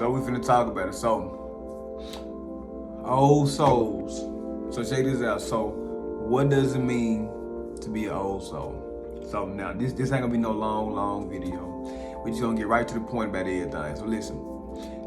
So we finna talk about it. So, old souls. So check this out. So, what does it mean to be an old soul? So now, this ain't gonna be no long video. We just gonna get right to the point about everything. So listen,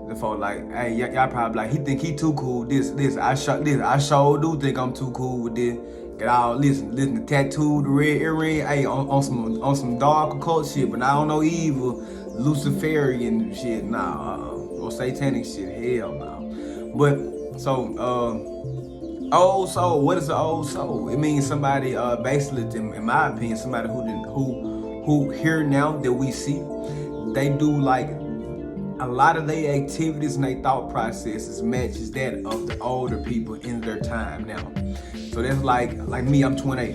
the folks like, hey, y'all probably like, he think he too cool. This. I sure do think I'm too cool with this. Get all listen, the tattoo, the red earring, hey, on some dark occult shit, but I don't know evil, Luciferian shit, or satanic shit, hell no. But so old soul, what is an old soul? It means somebody basically, in my opinion, somebody who here now that we see, they do like a lot of their activities and their thought processes matches that of the older people in their time now. So that's like me, I'm 28.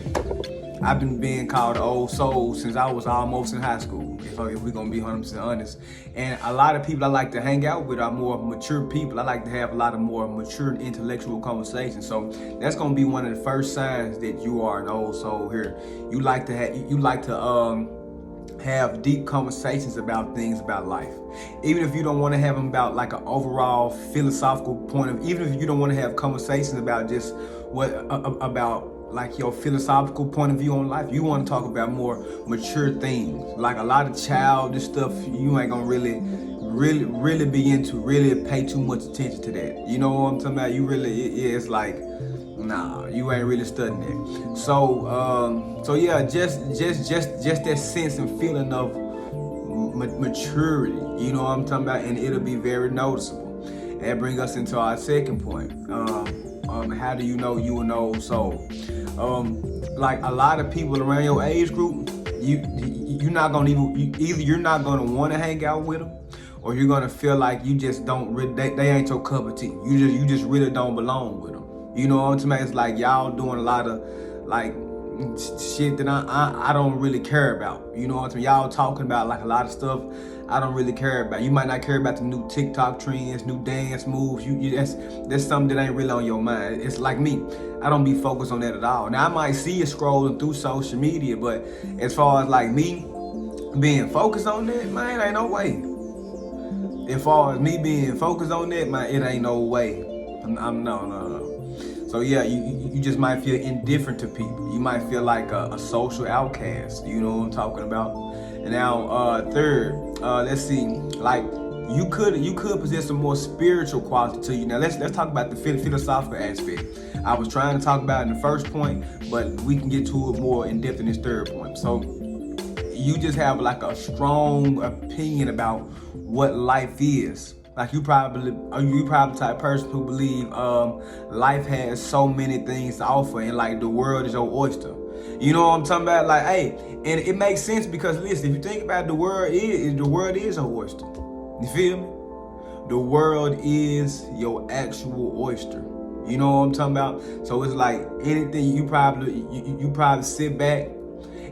I've been being called an old soul since I was almost in high school, if we're gonna be 100% honest. And a lot of people I like to hang out with are more mature people. I like to have a lot of more mature intellectual conversations. So that's gonna be one of the first signs that you are an old soul here. You like to have deep conversations about things about life. Even if you don't want to have them about like an overall philosophical point of, even if you don't want to have conversations about just about like your philosophical point of view on life, you want to talk about more mature things. Like a lot of childish stuff, you ain't gonna really be into, really pay too much attention to that. You know what I'm talking about? You really, it's like, nah, you ain't really studying that. So yeah, just that sense and feeling of maturity, you know what I'm talking about, and it'll be very noticeable. And that brings us into our second point. How do you know you an old soul? Like a lot of people around your age group, you're not gonna either you're not gonna want to hang out with them, or you're gonna feel like you just don't they ain't your cup of tea. You just really don't belong with them. You know what I'm saying? It's like y'all doing a lot of like shit that I don't really care about. You know what I'm saying? Y'all talking about like a lot of stuff I don't really care about. You might not care about the new TikTok trends, new dance moves. That's something that ain't really on your mind. It's like me. I don't be focused on that at all. Now I might see you scrolling through social media, but as far as like me being focused on that, man, ain't no way. As far as me being focused on that, man, it ain't no way. No. So yeah, you just might feel indifferent to people. You might feel like a social outcast. You know what I'm talking about? And now third, let's see, like you could possess a more spiritual quality to you. Now let's talk about the philosophical aspect. I was trying to talk about it in the first point, but we can get to it more in depth in this third point. So you just have like a strong opinion about what life is. Like you probably the type of person who believe life has so many things to offer, and like the world is your oyster. You know what I'm talking about? Like, hey, and it makes sense because listen, if you think about it, the world is your oyster. You feel me? The world is your actual oyster. You know what I'm talking about? So it's like anything you probably sit back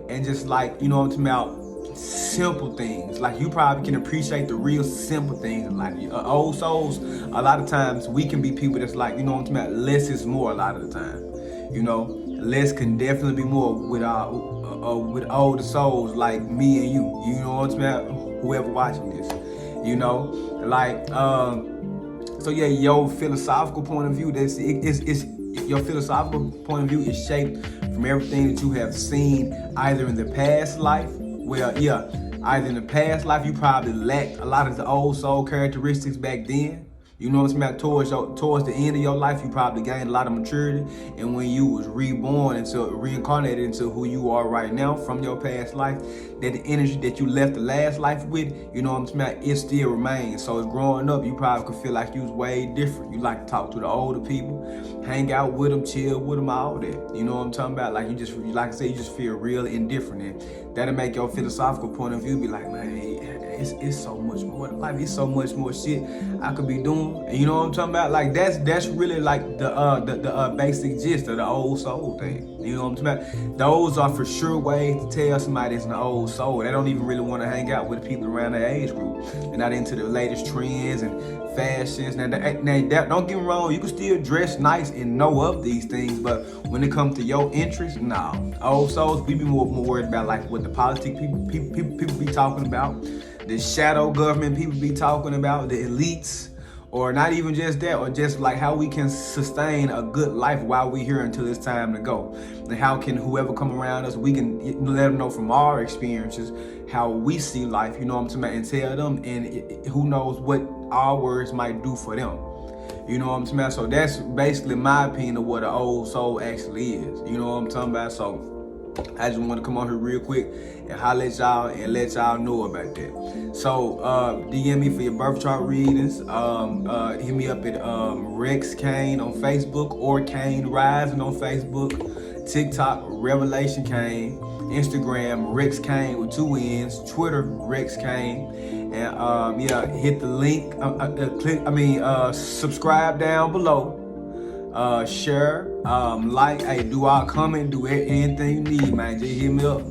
and just like, you know what I'm talking about, simple things. Like you probably can appreciate the real simple things in life. Old souls, a lot of times we can be people that's like, you know what I'm talking about, less is more a lot of the time. You know, less can definitely be more with older souls like me and you. You know what I'm talking about? Whoever watching this, you know, like so yeah, your philosophical point of view, your philosophical point of view is shaped from everything that you have seen either in the past life. Well, yeah, either in the past life you probably lacked a lot of the old soul characteristics back then. You know what I'm saying? Towards the end of your life, you probably gained a lot of maturity, and when you was reincarnated into who you are right now from your past life, that the energy that you left the last life with, you know what I'm talking about, it still remains. So as growing up, you probably could feel like you was way different. You like to talk to the older people, hang out with them, chill with them, all that. You know what I'm talking about? Like like I said, you just feel real indifferent, and that'll make your philosophical point of view be like, man, it's so much more to life. It's so much more shit I could be doing. And you know what I'm talking about? Like that's really like the basic gist of the old soul thing. You know what I'm talking about? Those are for sure ways to tell somebody it's an old soul. They don't even really want to hang out with people around their age group. They're not into the latest trends and fashions. Now don't get me wrong, you can still dress nice and know of these things, but when it comes to your interests, nah. Old souls, we be more worried about like what the politics people be talking about. the shadow government people be talking about, the elites, or not even just that, or just like how we can sustain a good life while we're here until it's time to go. And how can whoever come around us, we can let them know from our experiences how we see life, you know what I'm talking about, and tell them, and who knows what our words might do for them. You know what I'm talking about? So that's basically my opinion of what an old soul actually is. You know what I'm talking about? So I just want to come on here real quick and holler at y'all and let y'all know about that. So DM me for your birth chart readings. Hit me up at Rex Kain on Facebook, or Kain Rising on Facebook, TikTok Revelation Kain, Instagram Rex Kain with 2 N's, Twitter Rex Kain, and yeah, hit the link. Subscribe down below. Share, like, hey, do all comment, do anything you need, man. Just hit me up.